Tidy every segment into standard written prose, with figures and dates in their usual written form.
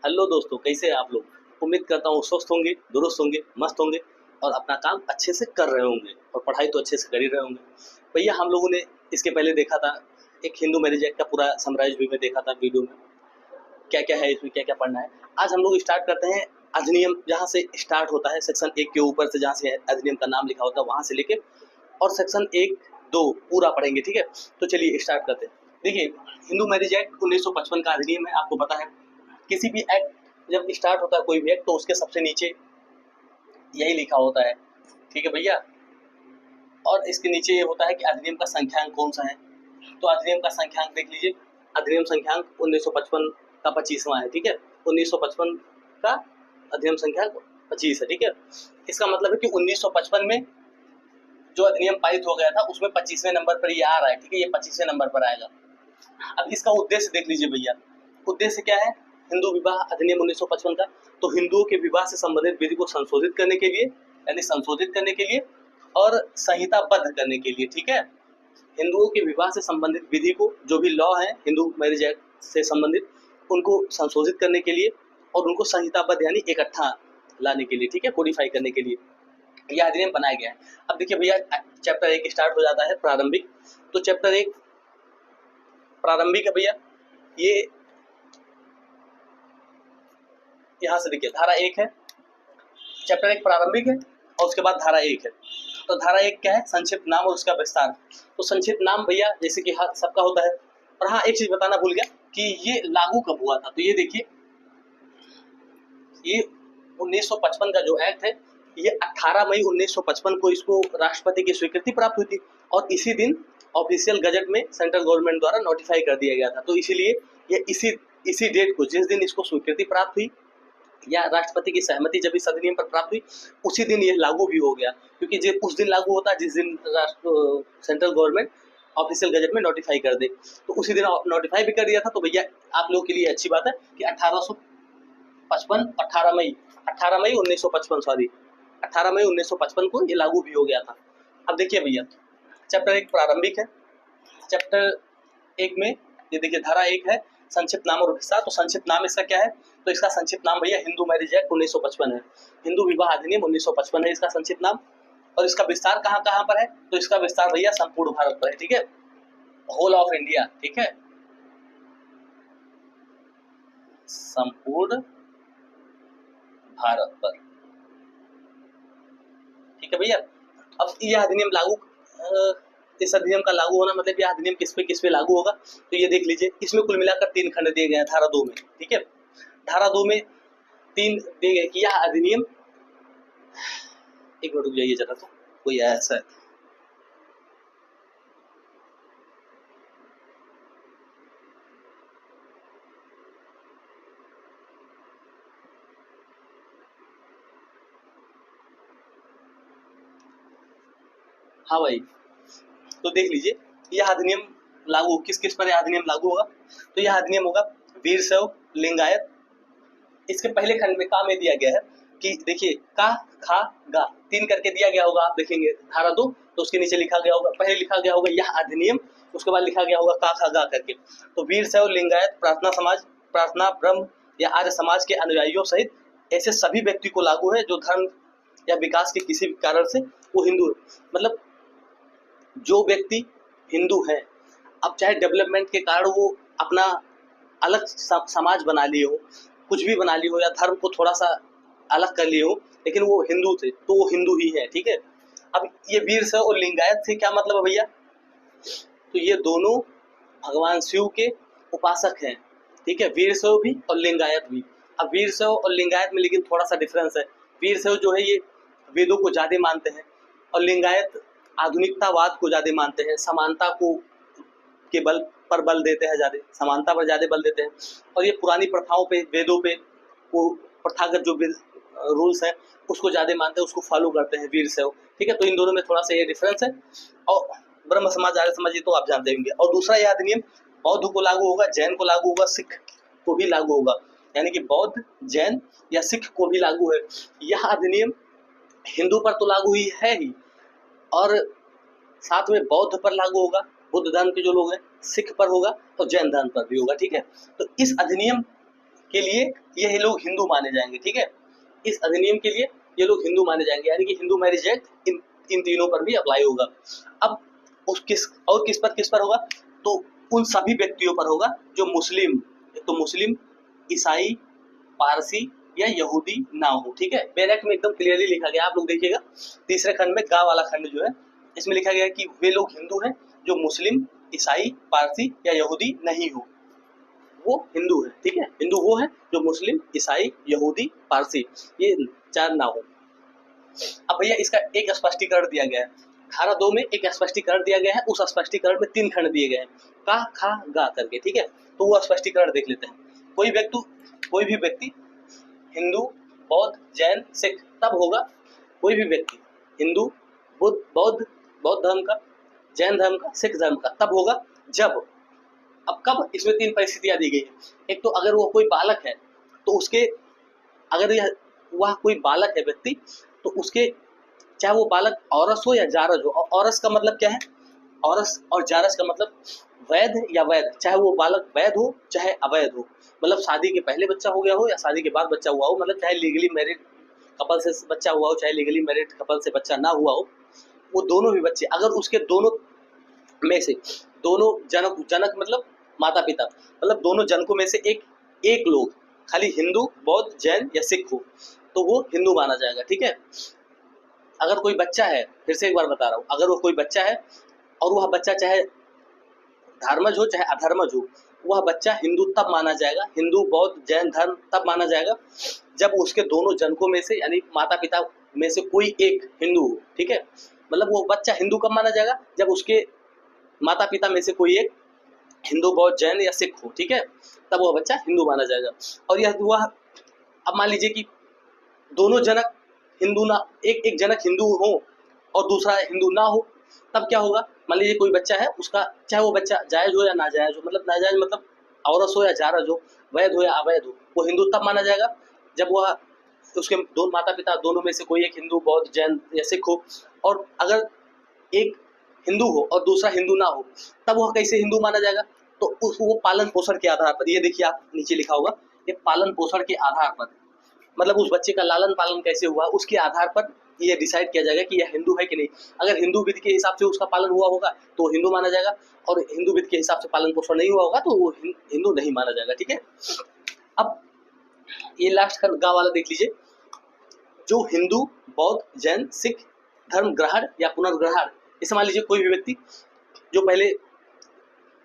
Hello दोस्तों, कैसे हैं आप लोग। उम्मीद करता हूँ स्वस्थ होंगे, दुरुस्त होंगे, मस्त होंगे और अपना काम अच्छे से कर रहे होंगे और पढ़ाई तो अच्छे से कर ही रहे होंगे। भैया हम लोगों ने इसके पहले देखा था एक हिंदू मैरिज एक्ट का पूरा समराइज भी मैं देखा था वीडियो में, क्या क्या है इसमें, क्या क्या पढ़ना है। आज हम लोग स्टार्ट करते हैं अधिनियम, जहाँ से स्टार्ट होता है सेक्शन 1 के ऊपर से, जहाँ से अधिनियम का नाम लिखा होता है वहाँ से लेके और सेक्शन 1, 2 पूरा पढ़ेंगे, ठीक है। तो चलिए स्टार्ट करते हैं। देखिए, हिंदू मैरिज एक्ट 1955 का अधिनियम है, आपको पता है। किसी भी एक्ट जब स्टार्ट होता है कोई भी एक्ट, तो उसके सबसे नीचे यही लिखा होता है, ठीक है भैया। और इसके नीचे ये होता है कि अधिनियम का संख्यांक कौन सा है। तो अधिनियम का संख्यांक देख लीजिए, अधिनियम संख्यांक 1955 का 25वां है, ठीक है। 1955 का अधिनियम संख्यांक 25 है, ठीक है। इसका मतलब है कि 1955 में जो अधिनियम पारित हो गया था उसमें 25वें नंबर पर ये आ रहा है, ठीक है। ये 25वें नंबर पर आएगा। अब इसका उद्देश्य देख लीजिए भैया, उद्देश्य क्या है हिंदू विवाह अधिनियम 1955 का। तो हिंदुओं के विवाह से संबंधित विधि को संशोधित करने के लिए, यानी संशोधित करने के लिए और संहिताबद्ध करने के लिए, ठीक है। हिंदुओं के विवाह से संबंधित विधि को, जो भी लॉ है हिंदू मैरिज एक्ट से संबंधित, उनको संशोधित करने के लिए और उनको संहिताबद्ध यानी इकट्ठा लाने के लिए, ठीक है, कोडिफाई करने के लिए यह अधिनियम बनाया गया है। अब देखिए भैया, चैप्टर 1 स्टार्ट हो जाता है प्रारंभिक। तो चैप्टर 1 प्रारंभिक है भैया, ये यहाँ से देखिए धारा 1 है, चैप्टर 1 प्रारंभिक है और उसके बाद धारा 1 है। तो धारा 1 क्या है, संक्षिप्त नाम और उसका विस्तार। तो संक्षिप्त नाम भैया जैसे कि सबका होता है। और हाँ, एक चीज बताना भूल गया कि ये लागू कब हुआ था। तो ये देखिए, ये 1955 का जो एक्ट है, ये 18 मई 1955 को इसको राष्ट्रपति की स्वीकृति प्राप्त हुई थी और इसी दिन ऑफिशियल गजट में सेंट्रल गवर्नमेंट द्वारा नोटिफाई कर दिया गया था। तो इसीलिए ये इसी डेट को, जिस दिन इसको स्वीकृति प्राप्त हुई या राष्ट्रपति की सहमति जब इस अधिनियम पर प्राप्त हुई, उसी दिन ये लागू भी हो गया। क्योंकि ये उस दिन लागू होता है जिस दिन सेंट्रल गवर्नमेंट ऑफिशियल गजट में नोटिफाई कर दे। तो उसी दिन नोटिफाई भी कर दिया था। तो भैया आप लोगों के लिए अच्छी बात है कि 18 मई 1955 सॉरी 18 मई 1955 को ये लागू भी हो गया था। अब देखिए भैया, चैप्टर 1 प्रारंभिक है। चैप्टर 1 में ये देखिए धारा 1 है, संक्षिप्त नाम और विस्तार। तो संक्षिप्त नाम इसका क्या है, तो इसका संक्षिप्त नाम भैया हिंदू मैरिज एक्ट 1955 है। हिंदू विवाह अधिनियम 1955 है इसका संक्षिप्त नाम। और इसका विस्तार कहाँ कहाँ पर है, तो इसका विस्तार भैया संपूर्ण भारत पर है, ठीक है, होल ऑफ इंडिया, ठीक है, संपूर्ण भारत पर, ठीक है भैया। अब यह अधिनियम लागू, इस अधिनियम का लागू होना मतलब यह अधिनियम किस पे लागू होगा, तो ये देख लीजिए, इसमें कुल मिलाकर 3 खंड दिए गए हैं धारा 2 में, ठीक है। धारा 2 में 3 दिए गए कि यह अधिनियम, एक मिनट रुक जाइए जरा, तो कोई आया ऐसा है। हाँ भाई, तो देख लीजिए, यह अधिनियम लागू किस किस पर यह अधिनियम लागू होगा। तो यह अधिनियम होगा वीर शैव, लिंगायत। इसके पहले खंड में का में दिया गया है कि देखिए, का खा गा 3 करके दिया गया होगा, आप देखेंगे धारा 2, तो उसके नीचे लिखा गया होगा, पहले लिखा गया होगा यह अधिनियम, उसके बाद लिखा गया होगा का खा गा करके। तो वीर शैव, लिंगायत, प्रार्थना समाज, प्रार्थना ब्रह्म या आर्य समाज के अनुयायियों सहित ऐसे सभी व्यक्ति को लागू है जो धर्म या विकास के किसी भी कारण से वो हिंदू, मतलब जो व्यक्ति हिंदू है, अब चाहे डेवलपमेंट के कारण वो अपना अलग समाज बना लिए हो, कुछ भी बना लिए हो, या धर्म को थोड़ा सा अलग कर लिए हो, लेकिन वो हिंदू थे तो वो हिंदू ही है, ठीक है। अब ये वीर शैव और लिंगायत से क्या मतलब है भैया, तो ये दोनों भगवान शिव के उपासक हैं, ठीक है, वीर शैव भी और लिंगायत भी। अब वीर शैव और लिंगायत में लेकिन थोड़ा सा डिफरेंस है। वीर शैव जो है ये वेदों को ज्यादा मानते हैं और लिंगायत आधुनिकतावाद को ज्यादा मानते हैं, समानता को के बल पर बल देते हैं, ज्यादा समानता पर ज्यादा बल देते हैं। और ये पुरानी प्रथाओं पे, वेदों पे, वो प्रथागत जो रूल्स हैं उसको ज्यादा मानते हैं, उसको फॉलो करते हैं वीर शैव, ठीक है। तो इन दोनों में थोड़ा सा ये डिफरेंस है। और ब्रह्म समाज, आर्य समाज, ये तो आप जानते होंगे। और दूसरा यह अधिनियम बौद्ध को लागू होगा, जैन को लागू होगा, सिख को भी लागू होगा, यानी कि बौद्ध, जैन या सिख को भी लागू है। यह अधिनियम हिंदू पर तो लागू ही है ही, और साथ में बौद्ध पर लागू होगा, बुद्ध धर्म के जो लोग हैं, सिख पर होगा और जैन धर्म पर भी होगा, ठीक है। तो इस अधिनियम के लिए ये लोग हिंदू माने जाएंगे, ठीक है। इस अधिनियम के लिए ये लोग हिंदू माने जाएंगे, यानी कि हिंदू मैरिज एक्ट इन तीनों पर भी अप्लाई होगा। अब किस पर होगा, तो उन सभी व्यक्तियों पर होगा जो मुस्लिम, तो मुस्लिम, ईसाई, पारसी या यहूदी ना हो, ठीक है। बेल एक्ट में एकदम क्लियरली लिखा गया, आप लोग देखिएगा तीसरे खंड में गा वाला खंड जो है, इसमें लिखा गया है कि वे लोग हिंदू हैं जो मुस्लिम, ईसाई, पारसी या यहूदी नहीं हो, वो हिंदू है, ठीक है। हिंदू वो है जो मुस्लिम, ईसाई, यहूदी, पारसी ये चार ना हो। अब भैया इसका एक स्पष्टीकरण दिया गया है, धारा 2 में एक स्पष्टीकरण दिया गया है, उस स्पष्टीकरण में 3 खंड दिए गए हैं, का, खा, गा करके, ठीक है। तो वो स्पष्टीकरण देख लेते हैं। कोई भी व्यक्ति हिंदू, बौद्ध, जैन, सिख तब होगा, कोई भी व्यक्ति हिंदू, बौद्ध धर्म का, जैन धर्म का, सिख धर्म का तब होगा जब, अब कब, इसमें 3 परिस्थितियां दी गई है। एक तो अगर वो कोई बालक है तो उसके, अगर वह कोई बालक है व्यक्ति, तो उसके, चाहे वो बालक औरस हो या जारज हो, औरस का मतलब क्या है, औरस और जारज का मतलब वैध या वैध, चाहे वो बालक वैध हो चाहे अवैध हो, मतलब शादी के पहले बच्चा हो गया हो या शादी के बाद बच्चा हुआ हो, मतलब चाहे लीगली मैरिड कपल से बच्चा हुआ हो चाहे लीगली मैरिड कपल से बच्चा ना हुआ हो, वो दोनों भी बच्चे अगर उसके दोनों में से, दोनों जनक मतलब माता पिता, मतलब दोनों जनकों में से एक लोग खाली हिंदू, बौद्ध, जैन या सिख हो, तो वो हिंदू माना जाएगा, ठीक है। अगर कोई बच्चा है, फिर से एक बार बता रहा हूँ, अगर वो कोई बच्चा है और वह बच्चा चाहे धर्मज हो चाहे अधर्मज हो, वह बच्चा हिंदू तब माना जाएगा, हिंदू, बौद्ध, जैन धर्म तब माना जाएगा जब उसके दोनों जनकों में से, यानी माता पिता में से कोई एक हिंदू हो, ठीक है। मतलब वो बच्चा हिंदू कब माना जाएगा, जब उसके माता पिता में से कोई एक हिंदू, बौद्ध, जैन या सिख हो, ठीक है, तब वह बच्चा हिंदू माना जाएगा। और यह वह, अब मान लीजिए कि दोनों जनक हिंदू ना, एक जनक हिंदू हो और दूसरा हिंदू ना हो, तब क्या होगा, मान लीजिए कोई बच्चा है, उसका चाहे वो बच्चा जायज हो या नाजायज हो, मतलब नाजायज मतलब औरस हो या जारज हो, वैध हो या अवैध हो, वो हिंदू तब माना जाएगा जब वह, उसके दो माता पिता दोनों में से कोई एक हिंदू, बौद्ध, जैन या सिख हो। और अगर एक हिंदू हो और दूसरा हिंदू ना हो, तब वह कैसे हिंदू माना जाएगा, तो वो पालन पोषण के आधार पर, ये देखिए आप नीचे लिखा होगा, ये पालन पोषण के आधार पर, मतलब उस बच्चे का लालन पालन कैसे हुआ उसके आधार पर ये डिसाइड किया जाएगा कि यह हिंदू है कि नहीं। अगर हिंदू विधि के हिसाब से उसका पालन हुआ होगा तो हिंदू माना जाएगा, और हिंदू विधि के हिसाब से पालन पोषण नहीं हुआ होगा तो वो हिंदू नहीं माना जाएगा, ठीक है। अब ये लास्ट गा वाला देख लीजिए, जो हिंदू, बौद्ध, जैन, सिख धर्म ग्रहण या पुनर्ग्रहण, इसे मान लीजिए कोई भी व्यक्ति जो पहले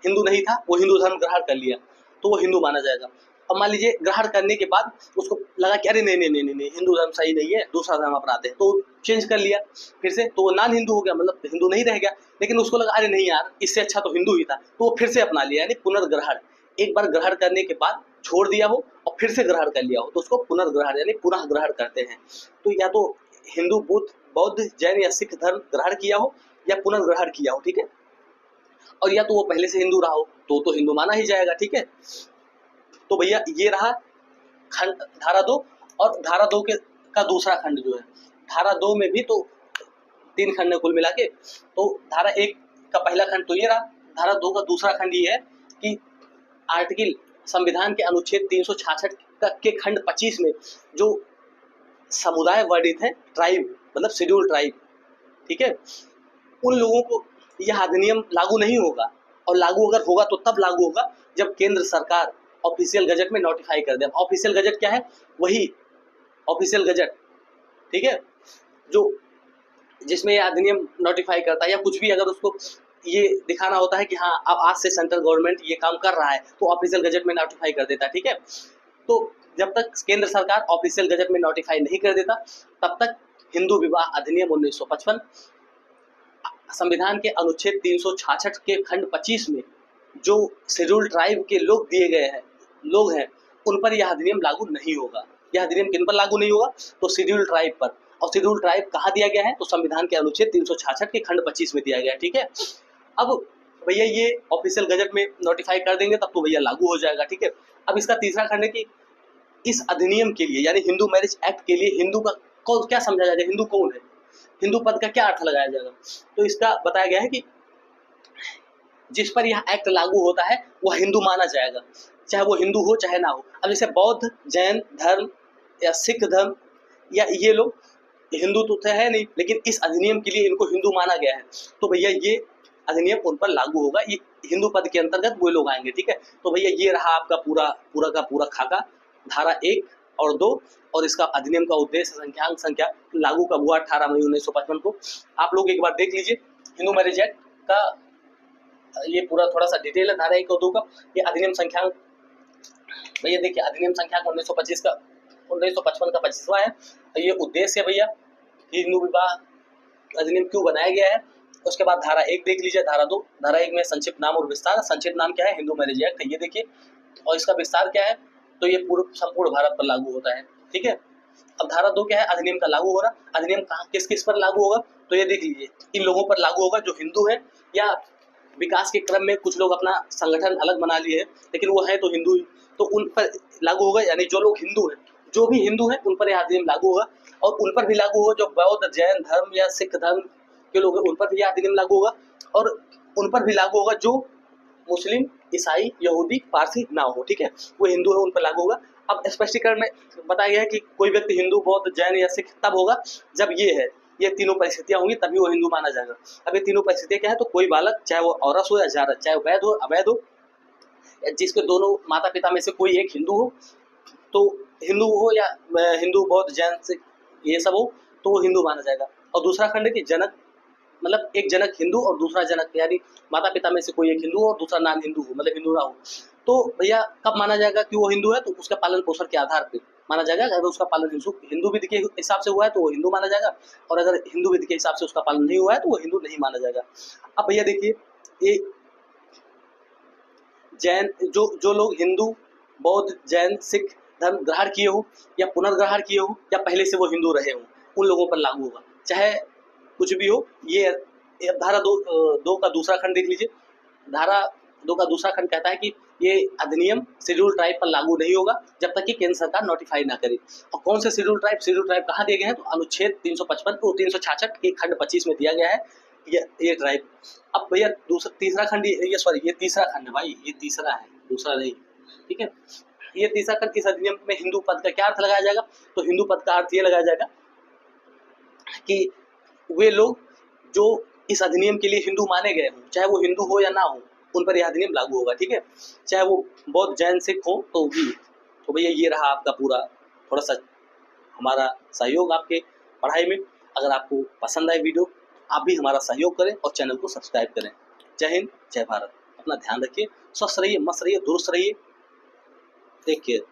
हिंदू नहीं था वो हिंदू धर्म ग्रहण कर लिया तो वो हिंदू माना जाएगा। अब मान लीजिए ग्रहण करने के बाद उसको लगा कि अरे नहीं हिंदू धर्म सही नहीं है, दूसरा धर्म अपनाते हैं, तो चेंज कर लिया फिर से, तो वो नॉन हिंदू हो गया, मतलब हिंदू नहीं रह गया, लेकिन उसको लगा अरे नहीं यार इससे अच्छा तो हिंदू ही था, तो वो फिर से अपना लिया, यानी पुनर्ग्रहण। एक बार ग्रहण करने के बाद छोड़ दिया हो और फिर से ग्रहण कर लिया हो तो उसको पुनर्ग्रहण यानी पुनः ग्रहण करते हैं। तो या तो हिंदू, बुद्ध, बौद्ध, जैन या सिख धर्म ग्रहण किया हो या पुनर्ग्रहण किया हो, ठीक है। और या तो वो पहले से हिंदू रहा हो तो हिंदू माना ही जाएगा, ठीक है। तो भैया ये रहा खंड धारा 2, और धारा 2 के का दूसरा खंड जो है, धारा 2 में भी तो 3 खंड है कुल मिला के, तो धारा 1 का पहला खंड तो ये रहा, धारा 2 का दूसरा खंड ये है कि आर्टिकल संविधान के अनुच्छेद 366 के खंड 25 में जो समुदाय वर्णित है, ट्राइब मतलब शेड्यूल ट्राइब, ठीक है, उन लोगों को यह अधिनियम लागू नहीं होगा, और लागू अगर होगा तो तब लागू होगा जब केंद्र सरकार ऑफिशियल गजट में नोटिफाई कर दे। ऑफिशियल गजट क्या है, वही ऑफिशियल गजट, ठीक है, जो जिसमें यह अधिनियम नोटिफाई करता है, या कुछ भी अगर उसको ये दिखाना होता है कि हाँ अब आज से सेंट्रल गवर्नमेंट ये काम कर रहा है तो ऑफिशियल गजट में नोटिफाई कर देता है, ठीक है। तो जब तक केंद्र सरकार ऑफिशियल गजट में नोटिफाई नहीं कर देता तब तक हिंदू विवाह अधिनियम 1955 संविधान के अनुच्छेद 366 के खंड 25 में जो शेड्यूल ट्राइब के लोग दिए गए हैं, लोग हैं, उन पर यह अधिनियम लागू नहीं होगा। यह अधिनियम किन पर लागू नहीं होगा, तो शेड्यूल ट्राइब पर। और शेड्यूल ट्राइब कहाँ दिया गया है, तो संविधान के अनुच्छेद 366 के खंड 25 में दिया गया है, ठीक है। अब भैया ये ऑफिशियल गजट में नोटिफाई कर देंगे तब तो भैया लागू हो जाएगा, ठीक है। अब इसका तीसरा खंड है कि इस अधिनियम के लिए यानी हिंदू मैरिज एक्ट के लिए हिंदू का कौन क्या समझा जाएगा, हिंदू कौन है, हिंदू पद का क्या अर्थ लगाया जाएगा। तो इसका बताया गया है कि जिस पर यह एक्ट लागू होता है वह हिंदू माना जाएगा, चाहे वो हिंदू हो चाहे ना हो। अब जैसे बौद्ध, जैन धर्म या सिख धर्म या ये लोग हिंदू तो है नहीं, लेकिन इस अधिनियम के लिए इनको हिंदू माना गया है, तो भैया ये अधिनियम उन पर लागू होगा। ये हिंदू पद के अंतर्गत वो लोग आएंगे, ठीक है। तो भैया ये रहा आपका पूरा पूरा का पूरा खाका, धारा 1 और 2, और इसका अधिनियम का उद्देश्य, संख्यांक, संख्या लागू कब हुआ 18 मई 1955 को। आप लोग एक बार देख लीजिए हिंदू मैरिज एक्ट का, ये पूरा थोड़ा सा डिटेल है धारा 1 और 2 का। ये अधिनियम संख्यांक भैया देखिए, अधिनियम संख्यांक 1955 का 25वां है। ये उद्देश्य है भैया कि हिंदू विवाह अधिनियम क्यों बनाया गया है। उसके बाद धारा 1 देख लीजिए, धारा 2। धारा 1 में संक्षिप्त नाम और विस्तार। संक्षिप्त नाम क्या है, हिंदू मैरिज एक्ट है, ये देखिए। और इसका विस्तार क्या है, तो ये पूर्ण संपूर्ण भारत पर लागू होता है, ठीक है। अब धारा 2 क्या है, अधिनियम का लागू होना। अधिनियम कहाँ किस किस पर लागू होगा, तो ये देख लीजिए, इन लोगों पर लागू होगा जो हिंदू है या विकास के क्रम में कुछ लोग अपना संगठन अलग बना लिए हैं, लेकिन वो है तो हिंदू ही, तो उन पर लागू होगा। यानी जो लोग हिंदू हैं, जो भी हिंदू हैं, उन पर यह अधिनियम लागू होगा। और उन पर भी लागू होगा जो बौद्ध, जैन धर्म या सिख धर्म के लोग हैं, उन पर भी यह अधिनियम लागू होगा। और उन पर भी लागू होगा जो मुस्लिम, ईसाई, यहूदी, पारसी ना हो, ठीक है, वो हिंदू है, उन पर लागू होगा। अब स्पष्टीकरण में बताया गया है कि कोई व्यक्ति हिंदू, बौद्ध, जैन या सिख तब होगा जब ये तीनों परिस्थितियां होंगी, तभी वो हिंदू माना जाएगा। अब ये तीनों परिस्थितियां क्या है, तो कोई बालक, चाहे वो औरस हो या जारस, चाहे वो वैध हो अवैध हो, जिसके दोनों माता पिता में से कोई एक हिंदू हो, तो हिंदू हो या हिंदू, बौद्ध, जैन, सिख ये सब हो, तो वो हिंदू माना जाएगा। और दूसरा खंड है कि जनक, मतलब एक जनक हिंदू और दूसरा जनक, यानी माता पिता में से कोई एक हिंदू हो और दूसरा नाम हिंदू हो, मतलब हिंदू ना हो, तो भैया कब माना जाएगा कि वो हिंदू है, तो उसका पालन पोषण के आधार पर माना जाएगा। अगर उसका पालन हिंदू विधि के हिसाब से हुआ है तो वो हिंदू माना जाएगा, और अगर हिंदू विधि के हिसाब से उसका पालन नहीं हुआ है तो वो हिंदू नहीं माना जाएगा। अब भैया देखिए, ये जैन जो लोग हिंदू, बौद्ध, जैन, सिख धर्म ग्रहण किए हो या पुनर्ग्रहण किए हो या पहले से वो हिंदू रहे हो, उन लोगों पर लागू होगा, चाहे कुछ भी हो। ये धारा 2 का दूसरा खंड देख लीजिए। धारा 2 का दूसरा खंड कहता है कि ये अधिनियम शेड्यूल ट्राइब पर लागू नहीं होगा जब तक कि केंद्र सरकार नोटिफाई ना करे। और कौन से शेड्यूल ट्राइब कहाँ दिए गए हैं, तो अनुच्छेद 355 को 366 के खंड 25 में दिया गया है ये ट्राइब। अब भैया तीसरा खंड, ये तीसरा खंड भाई, ये तीसरा है, दूसरा नहीं, ठीक है। ये तीसरा खंड, इस अधिनियम में हिंदू पद का क्या अर्थ लगाया जाएगा, तो हिंदू पद का अर्थ ये लगाया जाएगा कि वे लोग जो इस अधिनियम के लिए हिंदू माने गए हों, चाहे वो हिंदू हो या ना हो, उन पर यह अधिनियम लागू होगा, ठीक है। चाहे वो बौद्ध, जैन, सिख हो तो भी। तो भैया ये रहा आपका पूरा थोड़ा सा हमारा सहयोग आपके पढ़ाई में। अगर आपको पसंद आए वीडियो, आप भी हमारा सहयोग करें और चैनल को सब्सक्राइब करें। जय हिंद, जय भारत। अपना ध्यान रखिए, स्वस्थ रहिए, मस्त रहिए, दुरुस्त रहिए। Take care.